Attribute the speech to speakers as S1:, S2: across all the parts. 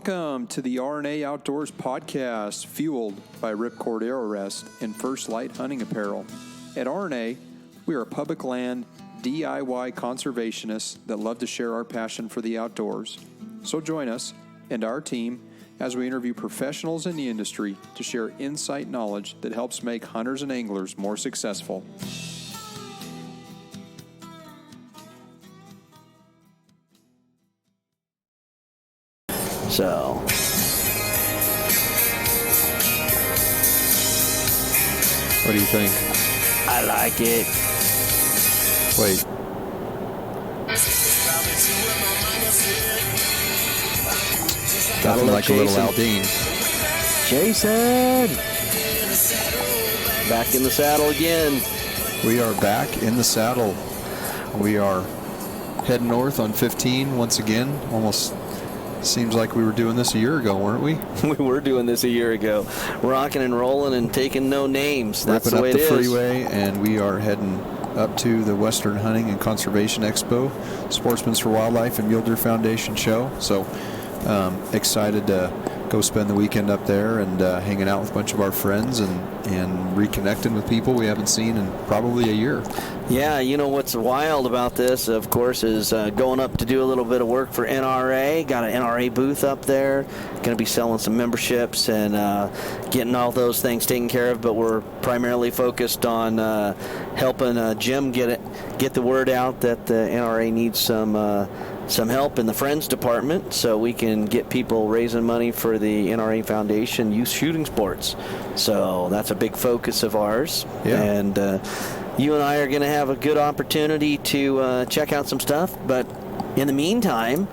S1: Welcome to the R&A Outdoors podcast, fueled by Ripcord Arrow Rest and First Light Hunting Apparel. At R&A, we are public land DIY conservationists that love to share our passion for the outdoors. So join us and our team as we interview professionals in the industry to share insight knowledge that helps make hunters and anglers more successful.
S2: So,
S1: what do you think?
S2: I like it.
S1: Wait. Nothing like a little Aldine.
S2: Jason! Back in the saddle again.
S1: We are back in the saddle. We are heading north on 15 once again. Almost seems like we were doing this a year ago, weren't we?
S2: We were doing this a year ago. Rocking and rolling and taking no names. That's the way it is.
S1: Ripping up the freeway, and we are heading up to the Western Hunting and Conservation Expo, Sportsmen's for Wildlife and Mule Deer Foundation show. So excited to go spend the weekend up there and hanging out with a bunch of our friends and reconnecting with people we haven't seen in probably a year.
S2: Yeah, you know what's wild about this, of course, is going up to do a little bit of work for NRA. Got an NRA booth up there. Going to be selling some memberships and getting all those things taken care of. But we're primarily focused on helping Jim get the word out that the NRA needs some help in the Friends department so we can get people raising money for the NRA Foundation Youth Shooting Sports. So that's a big focus of ours.
S1: Yeah.
S2: And you and I are going to have a good opportunity to check out some stuff. But in the meantime,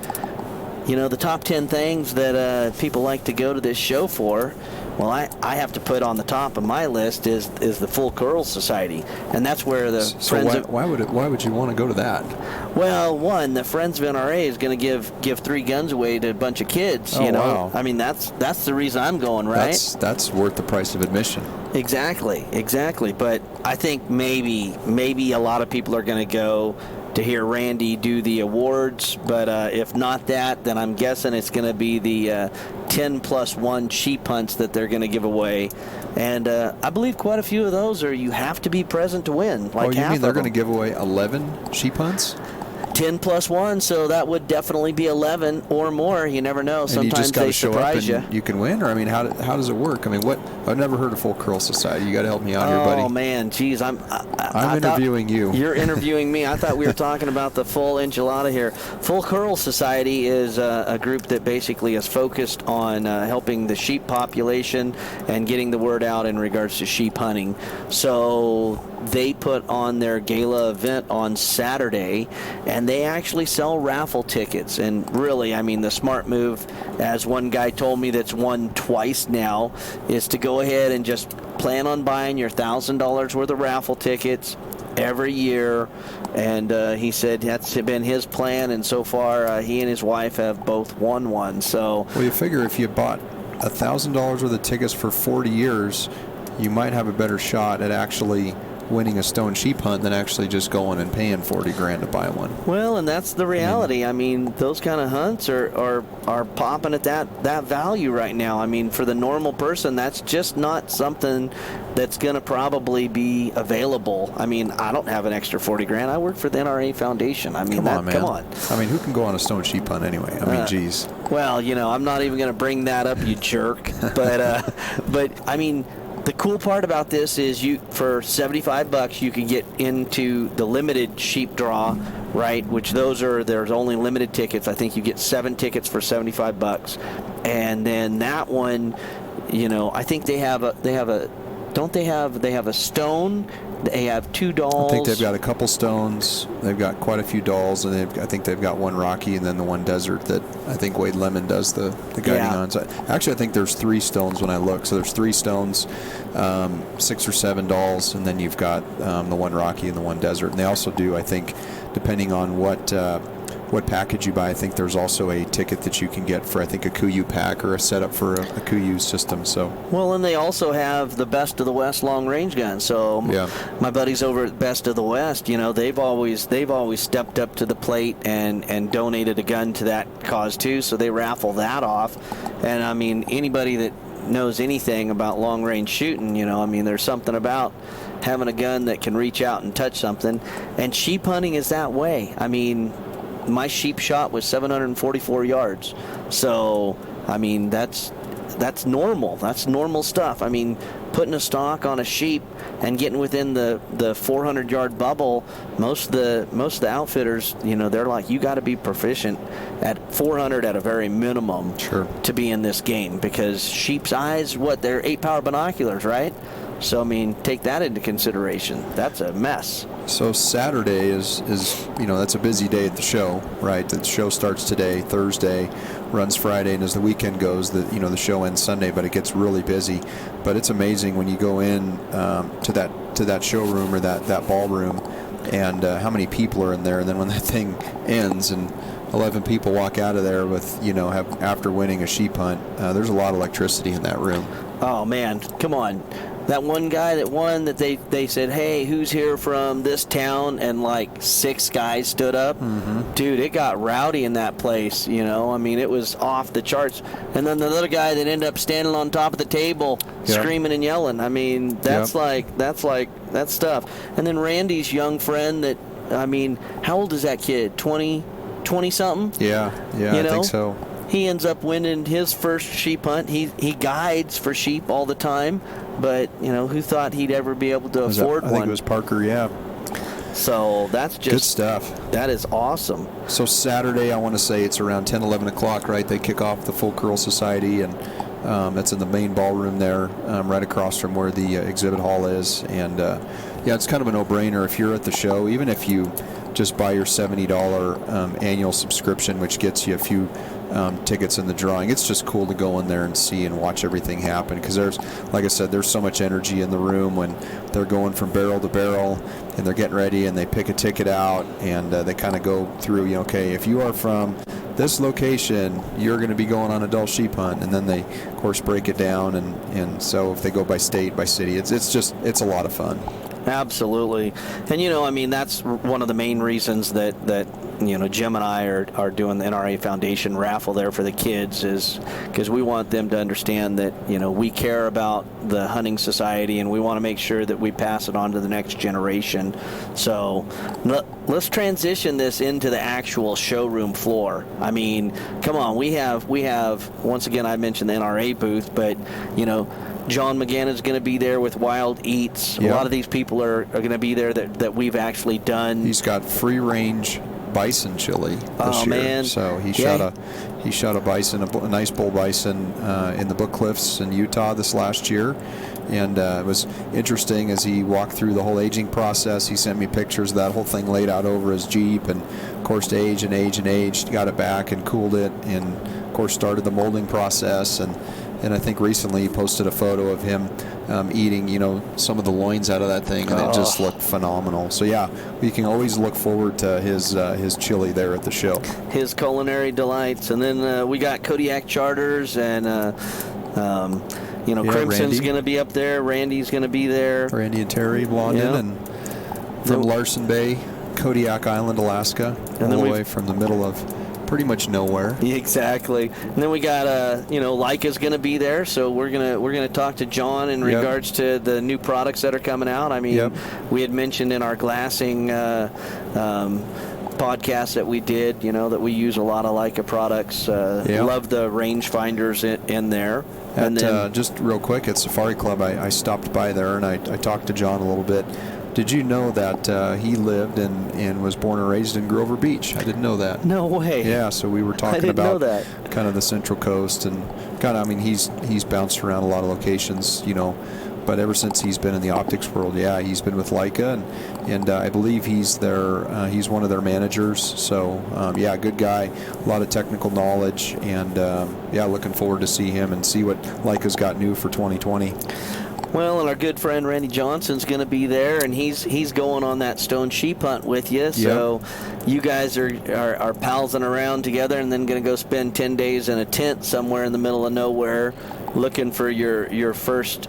S2: you know, the top 10 things that people like to go to this show for, well, I have to put on the top of my list is the Full Curl Society, and that's where the Friends.
S1: So why would you want to go to that?
S2: Well, one, the Friends of NRA is going to give 3 guns away to a bunch of kids.
S1: Oh,
S2: you know,
S1: wow.
S2: I mean that's the reason I'm going, right?
S1: That's worth the price of admission.
S2: Exactly. But I think maybe a lot of people are going to go to hear Randy do the awards, but if not that, then I'm guessing it's going to be the 10+1 sheep hunts that they're going to give away. And I believe quite a few of those are you have to be present to win. Like
S1: you mean they're going
S2: to
S1: give away 11 sheep hunts?
S2: 10+1, so that would definitely be 11 or more. You never know. Sometimes
S1: and you just got
S2: they
S1: to show
S2: surprise
S1: up and you can win, or I mean, how does it work? I mean, I've never heard of Full Curl Society. You got to help me out here, buddy.
S2: Oh man, geez, I'm
S1: interviewing you.
S2: You're interviewing me. I thought we were talking about the full enchilada here. Full Curl Society is a group that basically is focused on helping the sheep population and getting the word out in regards to sheep hunting. So they put on their gala event on Saturday, and they actually sell raffle tickets. And really, I mean, the smart move, as one guy told me that's won twice now, is to go ahead and just plan on buying your $1,000 worth of raffle tickets every year. And he said that's been his plan, and so far he and his wife have both won one. So,
S1: well, you figure if you bought $1,000 worth of tickets for 40 years, you might have a better shot at actually winning a stone sheep hunt than actually just going and paying $40,000 to buy one.
S2: Well, and that's the reality. I mean, those kind of hunts are popping at that value right now. I mean, for the normal person, that's just not something that's going to probably be available. I mean, I don't have an extra $40,000. I work for the NRA Foundation. I mean,
S1: come on, man.
S2: Come on.
S1: I mean, who can go on a stone sheep hunt anyway? I mean, geez.
S2: Well, you know, I'm not even going to bring that up, you jerk. But I mean, the cool part about this is for $75 you can get into the limited sheep draw, right? Which there's only limited tickets. I think you get 7 tickets for $75, and then that one, you know, I think they have a stone. They have 2 dolls.
S1: I think they've got a couple stones. They've got quite a few dolls, and I think they've got one Rocky and then the one Desert that I think Wade Lemon does the guiding on. So actually, I think there's 3 stones when I look. So there's 3 stones, 6 or 7 dolls, and then you've got the one Rocky and the one Desert. And they also do, I think, depending on what what package you buy. I think there's also a ticket that you can get for, I think, a KUIU pack or a setup for a KUIU system. So
S2: well, and they also have the Best of the West long range gun. So my buddies over at Best of the West, you know, they've always stepped up to the plate and donated a gun to that cause too. So they raffle that off. And I mean, anybody that knows anything about long range shooting, you know, I mean, there's something about having a gun that can reach out and touch something. And sheep hunting is that way. I mean, my sheep shot was 744 yards. So, I mean, that's normal. That's normal stuff. I mean, putting a stock on a sheep and getting within the 400-yard bubble, most of the outfitters, you know, they're like, you got to be proficient at 400 at a very minimum to be in this game, because sheep's eyes, they're 8-power binoculars, right? So, I mean, take that into consideration. That's a mess.
S1: So Saturday is that's a busy day at the show, right? The show starts today, Thursday, runs Friday, and as the weekend goes, the show ends Sunday, but it gets really busy. But it's amazing when you go in to that showroom or that ballroom, and how many people are in there, and then when that thing ends and 11 people walk out of there with, after winning a sheep hunt, there's a lot of electricity in that room.
S2: Oh man, come on. That one guy that won, that they said, hey, who's here from this town? And like 6 guys stood up. Mm-hmm. Dude, it got rowdy in that place, you know. I mean, it was off the charts. And then the little guy that ended up standing on top of the table screaming and yelling. I mean, that's stuff. And then Randy's young friend that, I mean, how old is that kid? 20-something?
S1: Yeah, I think so.
S2: He ends up winning his first sheep hunt. He guides for sheep all the time, but who thought he'd ever be able to afford one?
S1: I think it was Parker. Yeah.
S2: So that's just
S1: good stuff.
S2: That is awesome.
S1: So Saturday, I want to say it's around 10, 11 o'clock, right? They kick off the Full Curl Society, and it's in the main ballroom there, right across from where the exhibit hall is. And it's kind of a no-brainer if you're at the show, even if you just buy your $70 annual subscription, which gets you a few tickets in the drawing. It's just cool to go in there and see and watch everything happen, because there's, like I said, there's so much energy in the room when they're going from barrel to barrel and they're getting ready and they pick a ticket out, and they kind of go through, okay, if you are from this location, you're going to be going on a dull sheep hunt, and then they, of course, break it down, and so if they go by state, by city, it's a lot of fun.
S2: Absolutely. And that's one of the main reasons that Jim and I are doing the NRA Foundation raffle there for the kids, is because we want them to understand that we care about the hunting society, and we want to make sure that we pass it on to the next generation. So let's transition this into the actual showroom floor. I mean, come on, we have once again, I mentioned the NRA booth, but John McGann is going to be there with Wild Eats.
S1: Yep.
S2: A lot of these people are going to be there that we've actually done.
S1: He's got free range bison chili this year.
S2: Man.
S1: So he shot a bison, a nice bull bison in the Book Cliffs in Utah this last year. And it was interesting as he walked through the whole aging process. He sent me pictures of that whole thing laid out over his Jeep, and of course aged, got it back and cooled it, and of course started the molding process. And I think recently he posted a photo of him eating, some of the loins out of that thing, and it just looked phenomenal. So yeah, we can always look forward to his chili there at the show.
S2: His culinary delights, and then we got Kodiak Charters, and Crimson's going to be up there. Randy's going to be there.
S1: Randy and Terry Blondin, and from Larson Bay, Kodiak Island, Alaska, all the way from the middle of pretty much nowhere.
S2: Exactly. And then we got Leica's going to be there, so we're gonna talk to John in regards to the new products that are coming out. I mean, we had mentioned in our glassing podcast that we did, that we use a lot of Leica products. Love the range finders in there. And then
S1: just real quick, at Safari Club, I stopped by there and I talked to John a little bit. Did you know that he lived and was born and raised in Grover Beach? I didn't know that.
S2: No way.
S1: Yeah, so we were talking about kind of the Central Coast, and he's bounced around a lot of locations, but ever since he's been in the optics world, he's been with Leica, and I believe he's one of their managers. So good guy, a lot of technical knowledge, and looking forward to see him and see what Leica's got new for 2020.
S2: Well, and our good friend Randy Johnson's going to be there, and he's going on that stone sheep hunt with you. So you guys are palsing around together, and then going to go spend 10 days in a tent somewhere in the middle of nowhere, looking for your first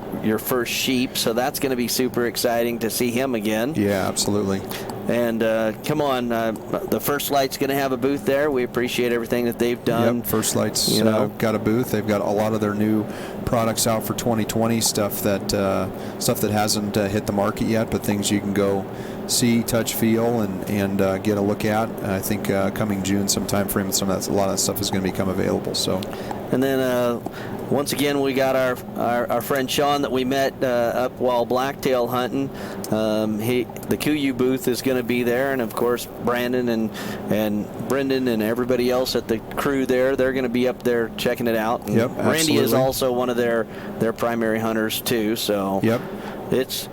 S2: sheep. So that's going to be super exciting to see him again.
S1: Yeah, absolutely.
S2: And come on, the First Light's going to have a booth there. We appreciate everything that they've done.
S1: Yep, First Light's got a booth. They've got a lot of their new products out for 2020, stuff that hasn't hit the market yet, but things you can go see, touch, feel, and get a look at. I think coming June, some time frame, a lot of that stuff is going to become available. So.
S2: And then once again, we got our friend Sean that we met up while blacktail hunting. The Kuyu booth is going to be there, and of course Brandon and Brendan and everybody else at the crew there, they're going to be up there checking it out. And
S1: yep,
S2: Randy
S1: absolutely.
S2: is also one of their primary hunters too. So
S1: yep.
S2: It's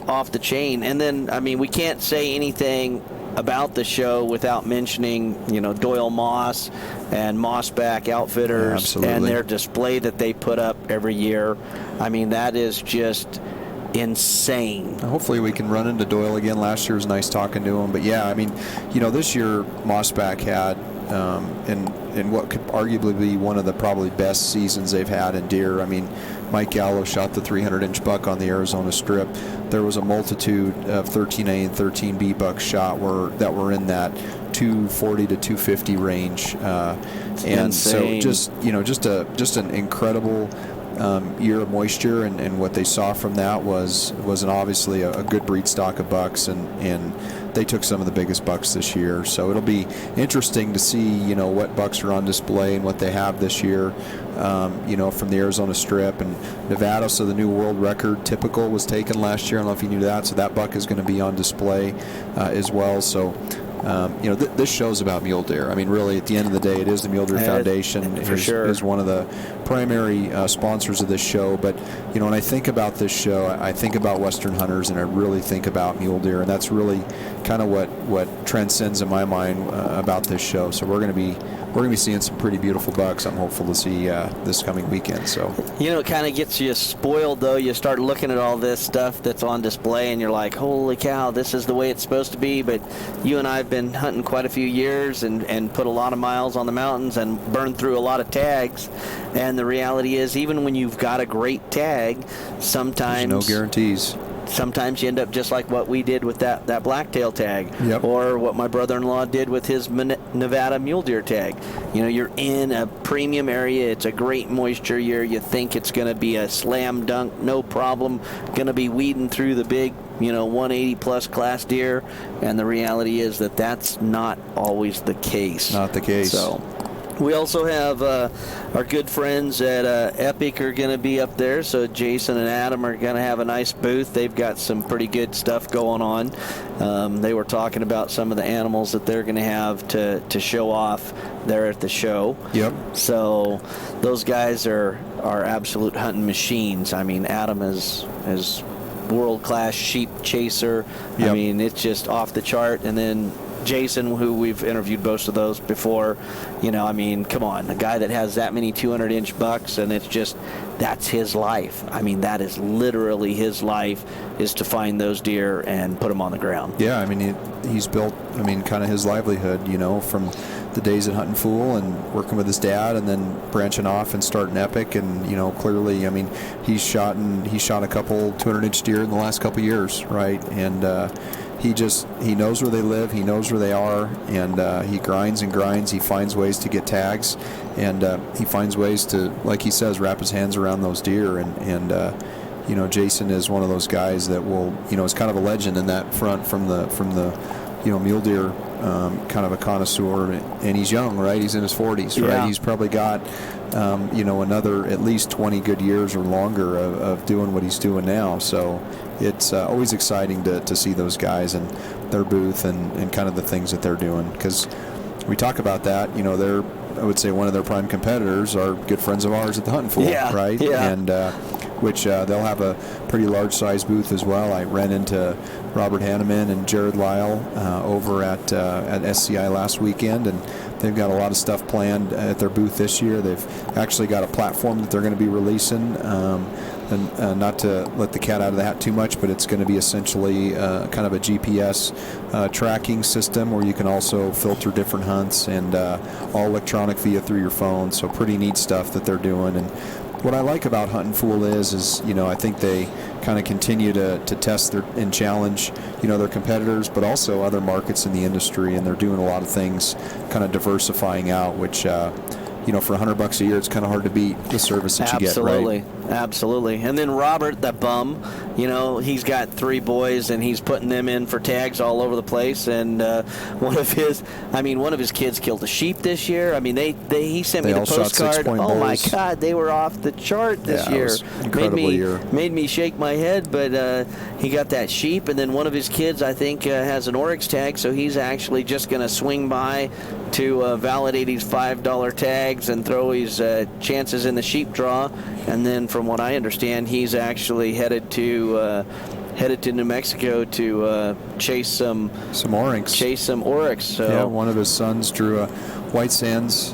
S2: off the chain. And then we can't say anything about the show without mentioning Doyle Moss and Mossback Outfitters and their display that they put up every year. That is just insane.
S1: Hopefully we can run into Doyle again. Last year was nice talking to him, but yeah, this year Mossback had in what could arguably be one of the probably best seasons they've had in deer. Mike Gallo shot the 300-inch buck on the Arizona Strip. There was a multitude of 13A and 13B bucks shot that were in that 240 to 250 range, and
S2: insane.
S1: So just an incredible year of moisture, and what they saw from that was obviously a good breed stock of bucks, and they took some of the biggest bucks this year. So it'll be interesting to see what bucks are on display and what they have this year. From the Arizona Strip and Nevada. So the new world record typical was taken last year. I don't know if you knew that. So that buck is going to be on display as well. So this show's about mule deer. Really, at the end of the day, it is the Mule Deer Foundation is one of the primary sponsors of this show. But when I think about this show, I think about Western hunters, and I really think about mule deer, and that's really kind of what transcends in my mind about this show. So we're going to be seeing some pretty beautiful bucks. I'm hopeful to see this coming weekend. So
S2: it kind of gets you spoiled, though. You start looking at all this stuff that's on display, and you're like, holy cow, this is the way it's supposed to be. But you and I have been hunting quite a few years and put a lot of miles on the mountains and burned through a lot of tags. And the reality is, even when you've got a great tag, sometimes
S1: there's no guarantees.
S2: Sometimes you end up just like what we did with that blacktail tag,
S1: yep.
S2: or what my brother-in-law did with his Nevada mule deer tag. You're in a premium area. It's a great moisture year. You think it's going to be a slam dunk, no problem, going to be weeding through the big 180 plus class deer, and the reality is that that's not always the case.
S1: Not the case.
S2: So we also have our good friends at Epic are going to be up there. So Jason and Adam are going to have a nice booth. They've got some pretty good stuff going on. They were talking about some of the animals that they're going to have to show off there at the show.
S1: Yep.
S2: So those guys are absolute hunting machines. Adam is world-class sheep chaser.
S1: Yep.
S2: It's just off the chart. And then Jason, who we've interviewed most of those before, come on, a guy that has that many 200-inch bucks, and it's just, that's his life. That is literally his life, is to find those deer and put them on the ground.
S1: Yeah, he's built, kind of his livelihood, from the days at Hunting Fool and working with his dad, and then branching off and starting Epic, and clearly, he's shot a couple 200-inch deer in the last couple years, right? And he knows where they live, he knows where they are, and he grinds and grinds. He finds ways to get tags, and he finds ways to, like he says, wrap his hands around those deer. And Jason is one of those guys that will, is kind of a legend in that front from the mule deer, kind of a connoisseur, and he's young, right? He's in his 40s, right?
S2: Yeah.
S1: He's probably got another at least 20 good years or longer of doing what he's doing now. So it's always exciting to see those guys and their booth and kind of the things that they're doing, because we talk about that. They're, I would say, one of their prime competitors are good friends of ours at the Hunting Fool, right?
S2: Yeah.
S1: And which they'll have a pretty large size booth as well. I ran into Robert Hanneman and Jared Lyle over at SCI last weekend, and they've got a lot of stuff planned at their booth this year. They've actually got a platform that they're going to be releasing and not to let the cat out of the hat too much, but it's going to be essentially kind of a GPS tracking system where you can also filter different hunts, and all electronic via through your phone. So pretty neat stuff that they're doing. And what I like about Hunt and Fool is I think they kind of continue to test and challenge their competitors, but also other markets in the industry, and they're doing a lot of things kind of diversifying out, which for $100 a year, it's kind of hard to beat the service that you get, right?
S2: Absolutely. And then Robert, the bum, he's got 3 boys, and he's putting them in for tags all over the place. And one of his kids killed a sheep this year. I mean, he sent me the postcard. Oh my God, they were off the chart this year.
S1: It was an incredible year.
S2: Made me shake my head, but he got that sheep, and then one of his kids, I think, has an Oryx tag, so he's actually just going to swing by to validate his $5 tags and throw his chances in the sheep draw. And then, from what I understand, he's actually headed to New Mexico to chase some Oryx. So
S1: yeah, one of his sons drew a White Sands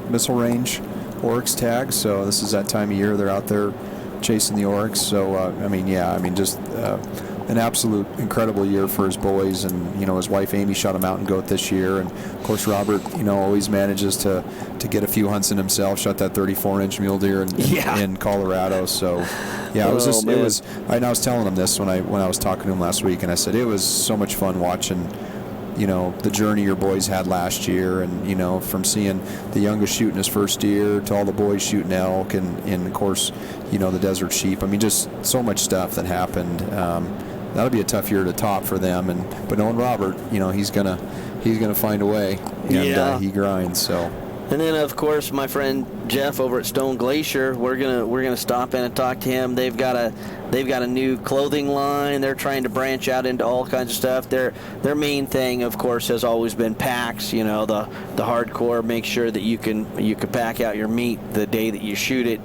S1: missile range Oryx tag. So this is that time of year they're out there chasing the Oryx. So just an absolute incredible year for his boys. And his wife Amy shot a mountain goat this year, and of course Robert always manages to get a few hunts in himself. Shot that 34-inch mule deer in Colorado. So yeah, I was telling him this when I was talking to him last week, and I said it was so much fun watching the journey your boys had last year, and from seeing the youngest shooting his first deer to all the boys shooting elk, and of course the desert sheep. I mean, just so much stuff that happened. That'll be a tough year to top for them, but knowing Robert, he's gonna find a way, and he grinds. So.
S2: And then, of course, my friend Jeff over at Stone Glacier, we're gonna stop in and talk to him. They've got a new clothing line. They're trying to branch out into all kinds of stuff. Their main thing, of course, has always been packs. The hardcore, make sure that you can pack out your meat the day that you shoot it.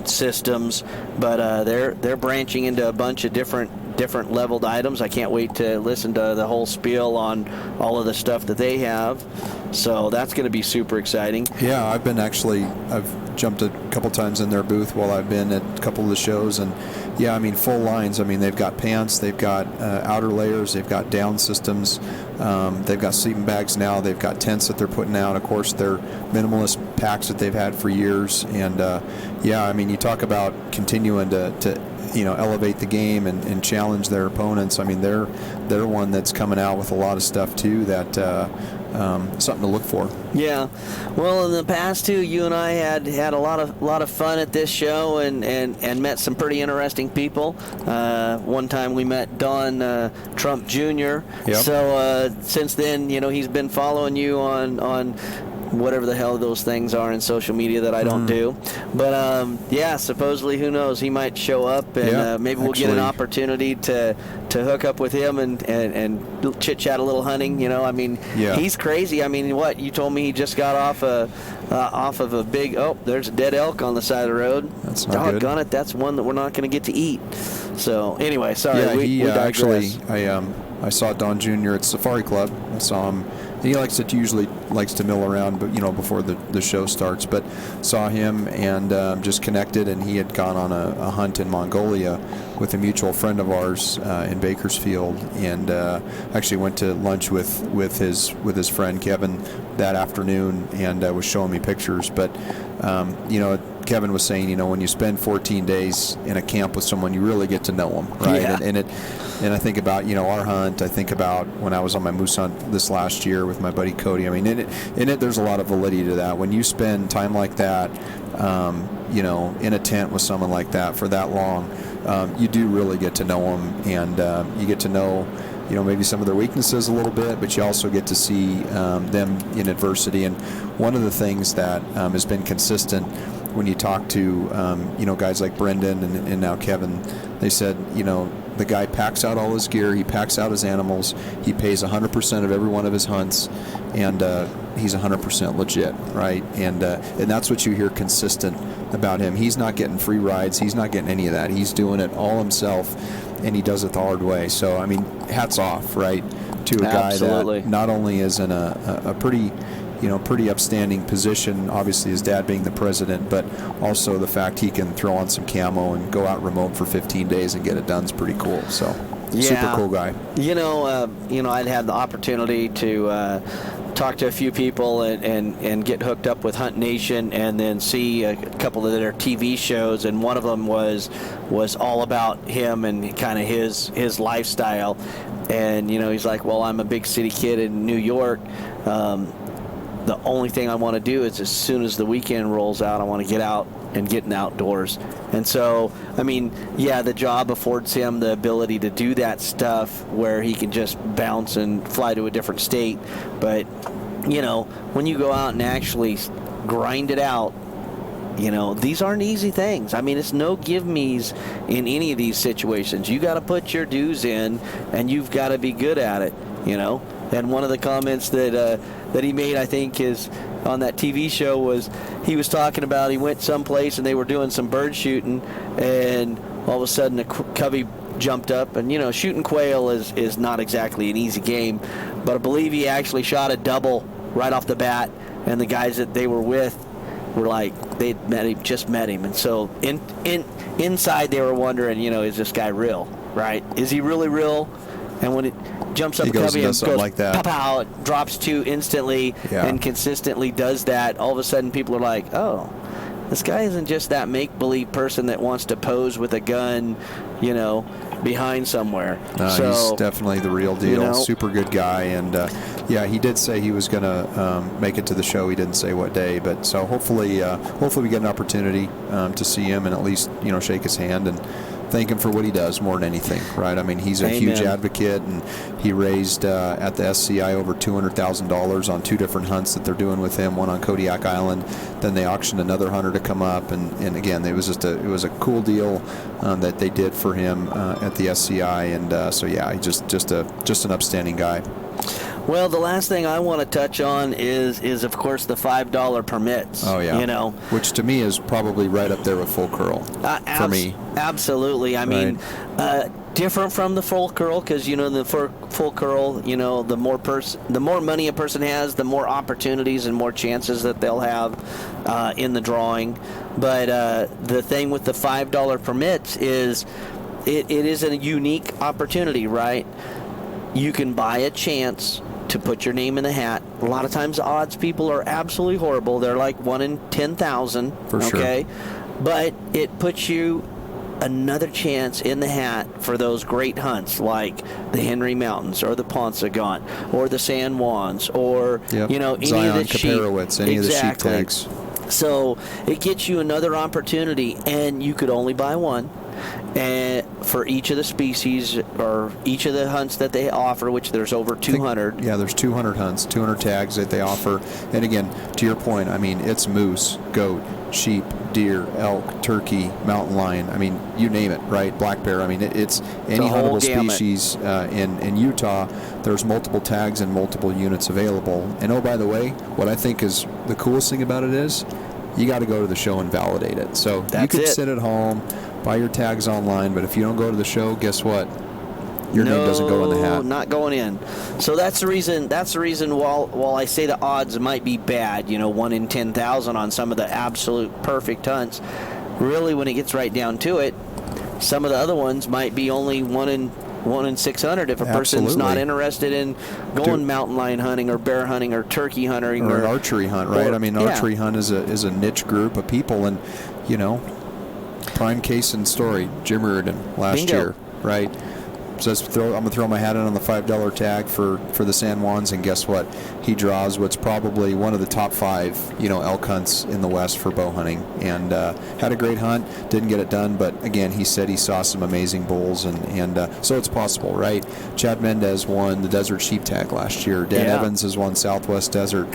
S2: Systems, but they're branching into a bunch of different leveled items. I can't wait to listen to the whole spiel on all of the stuff that they have. So that's going to be super exciting.
S1: Yeah, I've jumped a couple times in their booth while I've been at a couple of the shows, and yeah, I mean, full lines. I mean, they've got pants, they've got outer layers, they've got down systems, they've got sleeping bags now, they've got tents that they're putting out. Of course, they're minimalist packs that they've had for years, and yeah, I mean, you talk about continuing to elevate the game and challenge their opponents. I mean, they're one that's coming out with a lot of stuff too that something to look for.
S2: Yeah, well, in the past too, you and I had a lot of fun at this show and met some pretty interesting people. One time we met Don Trump Jr.
S1: Yep.
S2: So since then, he's been following you on whatever the hell those things are in social media that I don't do. But yeah, supposedly, who knows, he might show up, and maybe we'll get an opportunity to hook up with him and chit chat a little hunting. I mean, he's crazy. I mean, what you told me, he just got off of a big, there's a dead elk on the side of the road.
S1: That's not good.
S2: Doggone it, that's one that we're not going to get to eat. So anyway, sorry.
S1: Yeah,
S2: we digress.
S1: I saw Don Jr. at Safari Club. I saw him. He usually likes to mill around, but before the show starts. But saw him and just connected, and he had gone on a hunt in Mongolia with a mutual friend of ours in Bakersfield, and actually went to lunch with his friend Kevin that afternoon, and was showing me pictures. But Kevin was saying, when you spend 14 days in a camp with someone, you really get to know them, right?
S2: Yeah.
S1: And I think about, our hunt. I think about when I was on my moose hunt this last year with my buddy Cody. I mean, in it, there's a lot of validity to that. When you spend time like that, in a tent with someone like that for that long, you do really get to know them, and you get to know, maybe some of their weaknesses a little bit, but you also get to see them in adversity. And one of the things that has been consistent when you talk to, guys like Brendan and now Kevin, they said, the guy packs out all his gear, he packs out his animals, he pays 100% of every one of his hunts, and he's 100% legit, right? And that's what you hear consistent about him. He's not getting free rides, he's not getting any of that. He's doing it all himself, and he does it the hard way. So, I mean, hats off, right, to a guy that not only is in a pretty pretty upstanding position. Obviously, his dad being the president, but also the fact he can throw on some camo and go out remote for 15 days and get it done is pretty cool. So, super cool guy.
S2: I'd had the opportunity to talk to a few people and get hooked up with Hunt Nation, and then see a couple of their TV shows, and one of them was all about him and kind of his lifestyle. And he's like, well, I'm a big city kid in New York. The only thing I want to do is, as soon as the weekend rolls out, I want to get out and get in the outdoors. And so, the job affords him the ability to do that stuff where he can just bounce and fly to a different state. But, when you go out and actually grind it out, these aren't easy things. It's no give-me's in any of these situations. You got to put your dues in, and you've got to be good at it, And one of the comments that he made, I think, is on that TV show, was he was talking about he went someplace and they were doing some bird shooting, and all of a sudden a covey jumped up. And shooting quail is not exactly an easy game, but I believe he actually shot a double right off the bat, and the guys that they were with were like, they'd just met him, and so inside they were wondering, is this guy real, right? Is he really real? And when it jumps up a covey and goes
S1: like that,
S2: pow, it drops two instantly, and consistently does that, all of a sudden people are like, oh, this guy isn't just that make-believe person that wants to pose with a gun, behind somewhere.
S1: He's definitely the real deal. Super good guy. And he did say he was going to make it to the show. He didn't say what day, but so hopefully we get an opportunity to see him and at least shake his hand and thank him for what he does more than anything, right? He's a huge advocate, and he raised at the SCI over $200,000 on 2 different hunts that they're doing with him, one on Kodiak Island. Then they auctioned another hunter to come up, and again, it was a cool deal that they did for him at the SCI, and he's just an upstanding guy.
S2: Well, the last thing I want to touch on is of course the $5 permits.
S1: Oh yeah. Which to me is probably right up there with full curl for me.
S2: Absolutely. Different from the full curl, because the full curl, the more money a person has, the more opportunities and more chances that they'll have in the drawing. But the thing with the $5 permits is it is a unique opportunity, right? You can buy a chance to put your name in the hat. A lot of times the odds people are absolutely horrible. They're like 1 in 10,000.
S1: For sure.
S2: Okay? But it puts you another chance in the hat for those great hunts like the Henry Mountains or the Paunsaugunt or the San Juans or any
S1: Zion,
S2: of the
S1: Caparowitz, any of the sheep tags.
S2: So it gets you another opportunity, and you could only buy one. And for each of the species or each of the hunts that they offer, which there's over 200.
S1: There's 200 hunts, 200 tags that they offer. And again, to your point, it's moose, goat, sheep, deer, elk, turkey, mountain lion. You name it, right? Black bear. It's any huntable species in Utah. There's multiple tags and multiple units available. And oh, by the way, what I think is the coolest thing about it is you got to go to the show and validate it. So you could sit at home, buy your tags online, but if you don't go to the show, guess what? Your name doesn't go in the hat.
S2: Not going in. So that's the reason. While I say the odds might be bad, 1 in 10,000 on some of the absolute perfect hunts, really when it gets right down to it, some of the other ones might be only 1 in 600 if a person's not interested in going mountain lion hunting or bear hunting or turkey hunting
S1: or an archery hunt, right? Archery hunt is a niche group of people, and prime case in story, Jim Reardon last year, right? Says I'm gonna throw my hat in on the $5 tag for the San Juans, and guess what? He draws what's probably one of the top 5 elk hunts in the West for bow hunting, and had a great hunt. Didn't get it done, but again, he said he saw some amazing bulls, and so it's possible, right? Chad Mendez won the Desert Sheep Tag last year. Dan Evans has won Southwest Desert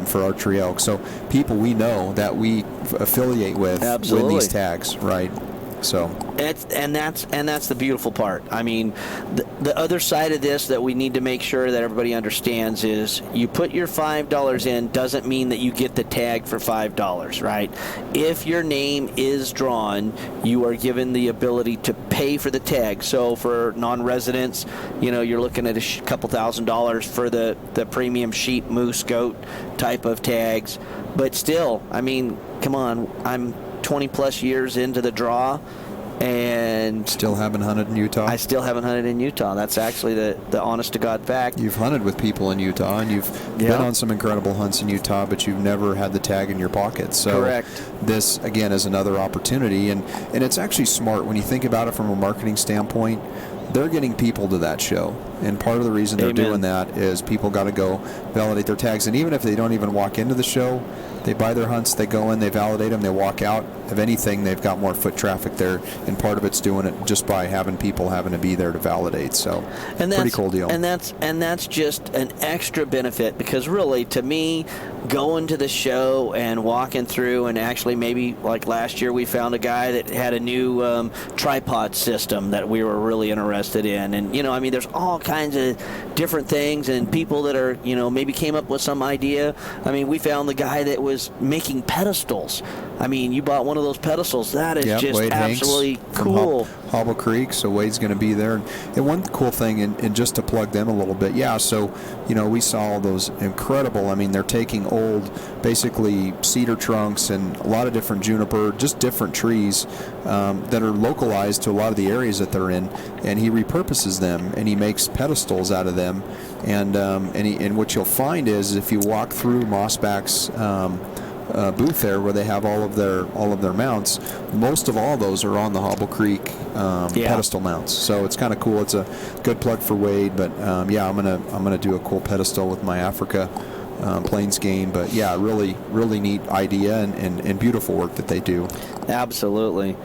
S1: for archery elk. So people we know that we affiliate with win these tags, right?
S2: So and that's the beautiful part. I mean, the other side of this that we need to make sure that everybody understands is you put your $5 in doesn't mean that you get the tag for $5, right? If your name is drawn, you are given the ability to pay for the tag. So for non-residents, you're looking at a couple $1,000s for the premium sheep, moose, goat type of tags. But still, I mean, come on, I'm 20 plus years into the draw and
S1: still haven't hunted in Utah.
S2: I still haven't hunted in Utah. That's actually the honest to God fact.
S1: You've hunted with people in Utah and you've been on some incredible hunts in Utah, but you've never had the tag in your pocket. So
S2: correct.
S1: This again is another opportunity, and it's actually smart when you think about it from a marketing standpoint. They're getting people to that show, and part of the reason they're doing that is people got to go validate their tags, and even if they don't even walk into the show, they buy their hunts, they go in, they validate them, they walk out. If anything, they've got more foot traffic there, and part of it's doing it just by having people having to be there to validate. So, pretty cool deal.
S2: And that's just an extra benefit, because really, to me, going to the show and walking through, and actually maybe like last year we found a guy that had a new tripod system that we were really interested in, and I mean, there's all kinds of different things, and people that are maybe came up with some idea. I mean, we found the guy that was making pedestals. I mean, you bought one of those pedestals. That is just
S1: Wade
S2: absolutely cool.
S1: Hobble Creek, so Wade's going to be there. And one cool thing, and just to plug them a little bit, so we saw all those incredible, I mean, they're taking old, basically cedar trunks and a lot of different juniper, just different trees that are localized to a lot of the areas that they're in, and he repurposes them, and he makes pedestals out of them. And what you'll find is if you walk through Mossback's booth there, where they have all of their mounts, most of all those are on the Hobble Creek pedestal mounts. So it's kind of cool. It's a good plug for Wade, but I'm gonna do a cool pedestal with my Africa Plains game. But really neat idea and beautiful work that they do.
S2: Absolutely.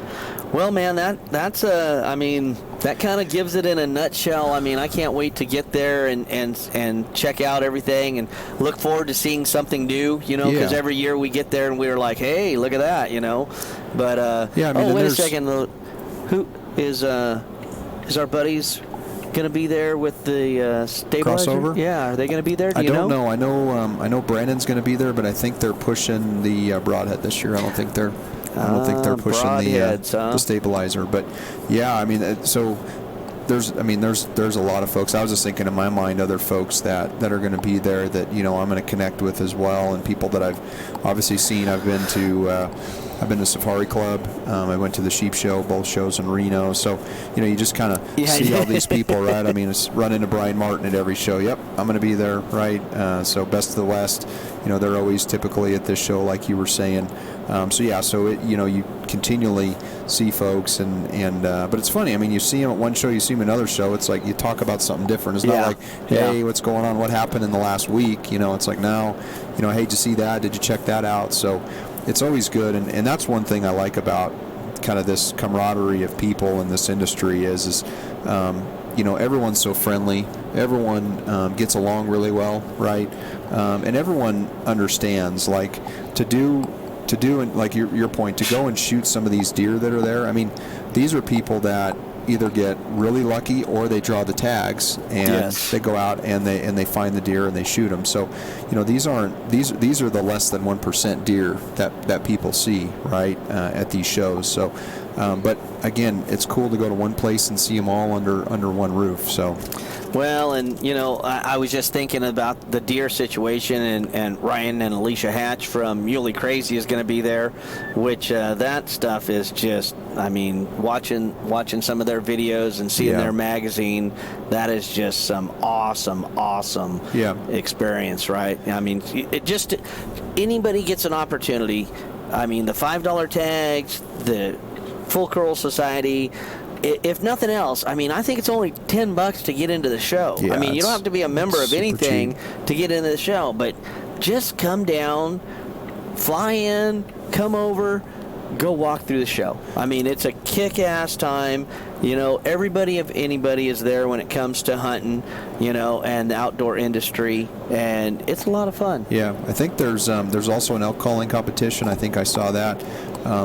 S2: Well, man, that's I mean, that kind of gives it in a nutshell. I mean, I can't wait to get there and check out everything, and look forward to seeing something new, because every year we get there and we're like, hey, look at that, But
S1: I mean,
S2: wait a second, who is our buddies going to be there with the stabilizer?
S1: Crossover?
S2: Yeah, are they going to be there?
S1: I don't know. I know Brandon's going to be there, but I think they're pushing the Broadhead this year. I don't think they're pushing the stabilizer. But I mean, so there's a lot of folks. I was just thinking in my mind other folks that are going to be there that I'm going to connect with as well, and people that I've obviously seen. I've been to Safari Club. I went to the Sheep Show, both shows in Reno. So, you just kind of see all these people, right? I mean, it's run into Brian Martin at every show. Yep, I'm going to be there, right? So Best of the West, they're always typically at this show, like you were saying. So you continually see folks, but it's funny. I mean, you see them at one show, you see them at another show. It's like you talk about something different. It's not like, hey, what's going on? What happened in the last week? It's like now, hey, did you see that? Did you check that out? So it's always good, and that's one thing I like about kind of this camaraderie of people in this industry is everyone's so friendly. Everyone gets along really well, right? And everyone understands, like, to do and like your point, to go and shoot some of these deer that are there. I mean, these are people that either get really lucky or they draw the tags and they go out and they find the deer and they shoot them. So, these are the less than 1% deer that people see, right, at these shows. So, but again, it's cool to go to one place and see them all under one roof. So.
S2: Well, and I was just thinking about the deer situation, and Ryan and Alicia Hatch from Muley Crazy is going to be there, which that stuff is just, I mean, watching some of their videos and seeing their magazine, that is just some awesome experience, right? I mean, anybody gets an opportunity. I mean, the $5 tags, the Full Curl Society. If nothing else, I mean, I think it's only $10 to get into the show. I mean, you don't have to be a member of anything to get into the show, but just come down, fly in, come over, go walk through the show. I mean, it's a kick-ass time. Everybody, if anybody, is there when it comes to hunting, and the outdoor industry, and it's a lot of fun.
S1: Yeah, I think there's also an elk calling competition. I think I saw that.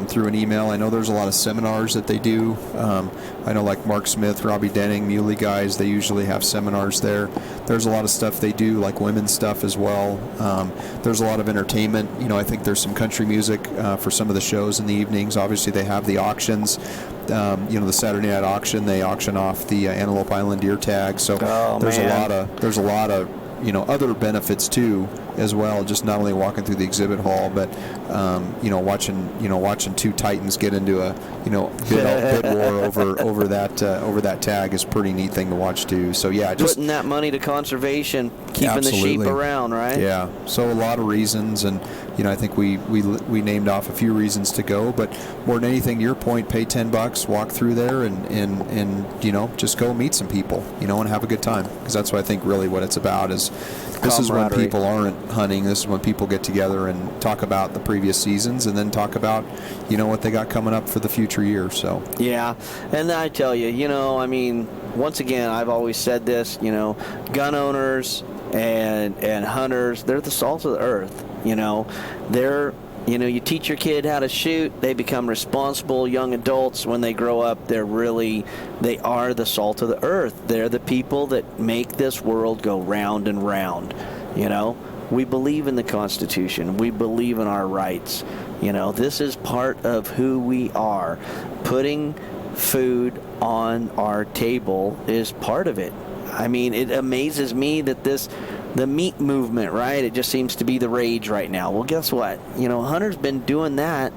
S3: through an email. I know there's a lot of seminars that they do. I know like Mark Smith, Robbie Denning, Muley guys, they usually have seminars there. There's a lot of stuff they do, like women's stuff as well. There's a lot of entertainment. I think there's some country music for some of the shows in the evenings. Obviously, they have the auctions. The Saturday night auction, they auction off the Antelope Island deer tag. So there's a lot of other benefits too as well. Just not only walking through the exhibit hall, but watching two titans get into a bid war over that tag is a pretty neat thing to watch too. So yeah, just
S2: putting that money to conservation, keeping the sheep around, right?
S3: Yeah. So a lot of reasons, and I think we named off a few reasons to go, but more than anything, to your point, pay $10, walk through there, and just go meet some people, and have a good time, because that's what I think really what it's about is. This is when people aren't hunting. This is when people get together and talk about the previous seasons, and then talk about, what they got coming up for the future year. So
S2: yeah, and I tell you, once again, I've always said this. Gun owners and hunters, they're the salt of the earth. They're you teach your kid how to shoot, they become responsible young adults. When they grow up, they are the salt of the earth. They're the people that make this world go round and round. We believe in the Constitution. We believe in our rights. This is part of who we are. Putting food on our table is part of it. It amazes me that the meat movement, right? It just seems to be the rage right now. Well, guess what? Hunter's been doing that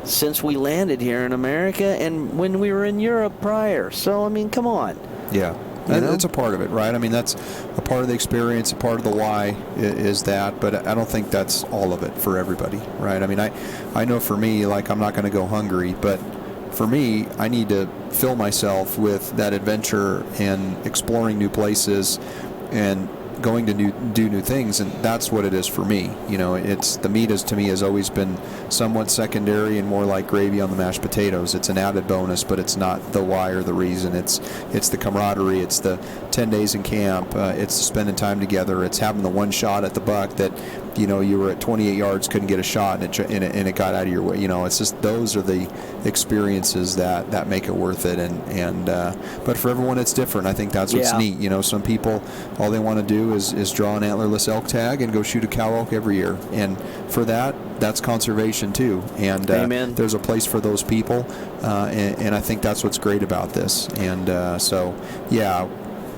S2: since we landed here in America and when we were in Europe prior. So, come on.
S3: Yeah. It's a part of it, right? That's a part of the experience, a part of the why is that, but I don't think that's all of it for everybody, right? I know for me, I'm not going to go hungry, but for me, I need to fill myself with that adventure and exploring new places and going to do new things, and that's what it is for me. It's the meat to me has always been somewhat secondary and more like gravy on the mashed potatoes. It's an added bonus, but it's not the why or the reason. It's the camaraderie. It's the 10 days in camp. It's spending time together. It's having the one shot at the buck that you were at 28 yards, couldn't get a shot, and it got out of your way. It's just those are the experiences that make it worth it. And but for everyone, it's different. I think that's what's neat. Some people, all they want to do is draw an antlerless elk tag and go shoot a cow elk every year. And for that's conservation too. And there's a place for those people. And I think that's what's great about this. And so, yeah,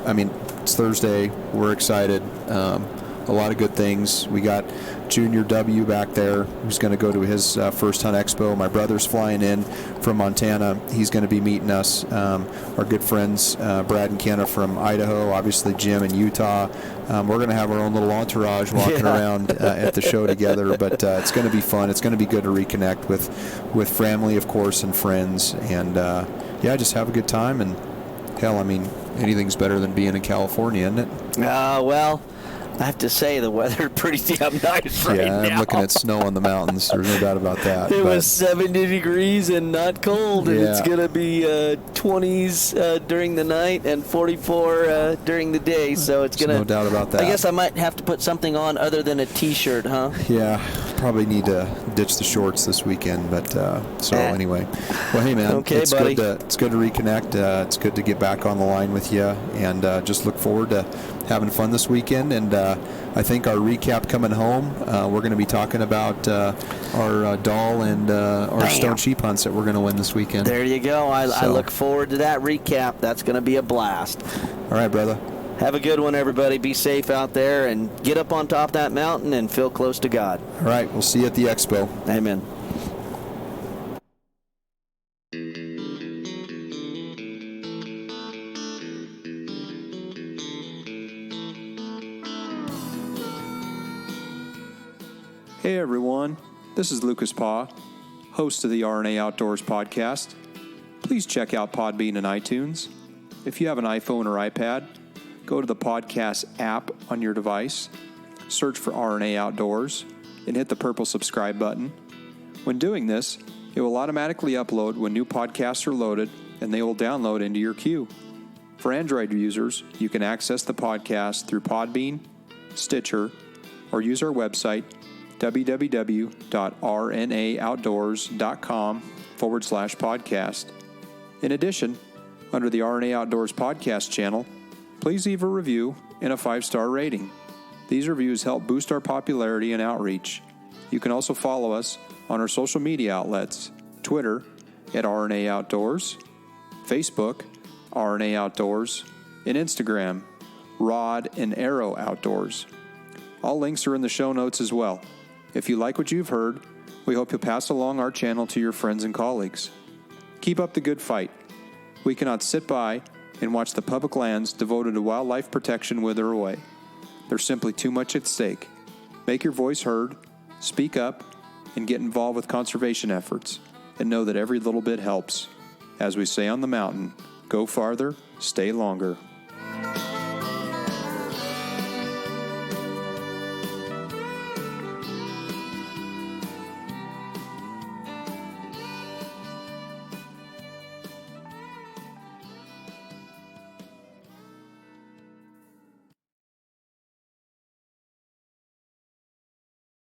S3: it's Thursday. We're excited. A lot of good things. We got Junior W back there who's going to go to his first Hunt Expo. My brother's flying in from Montana. He's going to be meeting us. Our good friends Brad and Kenna from Idaho, obviously Jim in Utah. We're going to have our own little entourage walking around at the show together, but it's going to be fun. It's going to be good to reconnect with family, of course, and friends, and just have a good time. And hell, anything's better than being in California, isn't it?
S2: Well, I have to say the weather pretty damn nice right now.
S3: Yeah, I'm looking at snow on the mountains. There's no doubt about that.
S2: It was 70 degrees and not cold, and it's going to be 20s during the night and 44 during the day. So it's going to.
S3: No doubt about that.
S2: I guess I might have to put something on other than a T-shirt, huh?
S3: Yeah, probably need to ditch the shorts this weekend. But anyway, well, hey man,
S2: okay,
S3: it's
S2: buddy.
S3: It's good to reconnect. It's good to get back on the line with you, and just look forward to having fun this weekend. And I think our recap coming home, we're going to be talking about our Doll and our Stone Sheep hunts that we're going to win this weekend.
S2: There you go. I look forward to that recap. That's going to be a blast.
S3: All right, brother.
S2: Have a good one, everybody. Be safe out there and get up on top of that mountain and feel close to God.
S3: All right. We'll see you at the expo.
S2: Amen.
S1: Hey everyone, this is Lucas Paw, host of the RNA Outdoors podcast. Please check out Podbean and iTunes. If you have an iPhone or iPad, go to the podcast app on your device, search for RNA Outdoors, and hit the purple subscribe button. When doing this, it will automatically upload when new podcasts are loaded, and they will download into your queue. For Android users, you can access the podcast through Podbean, Stitcher, or use our website, www.rnaoutdoors.com/podcast. In addition, under the RNA Outdoors podcast channel, please leave a review and a 5-star rating. These reviews help boost our popularity and outreach. You can also follow us on our social media outlets, Twitter at RNA Outdoors, Facebook, RNA Outdoors, and Instagram, Rod and Arrow Outdoors. All links are in the show notes as well. If you like what you've heard, we hope you'll pass along our channel to your friends and colleagues. Keep up the good fight. We cannot sit by and watch the public lands devoted to wildlife protection wither away. There's simply too much at stake. Make your voice heard, speak up, and get involved with conservation efforts, and know that every little bit helps. As we say on the mountain, go farther, stay longer.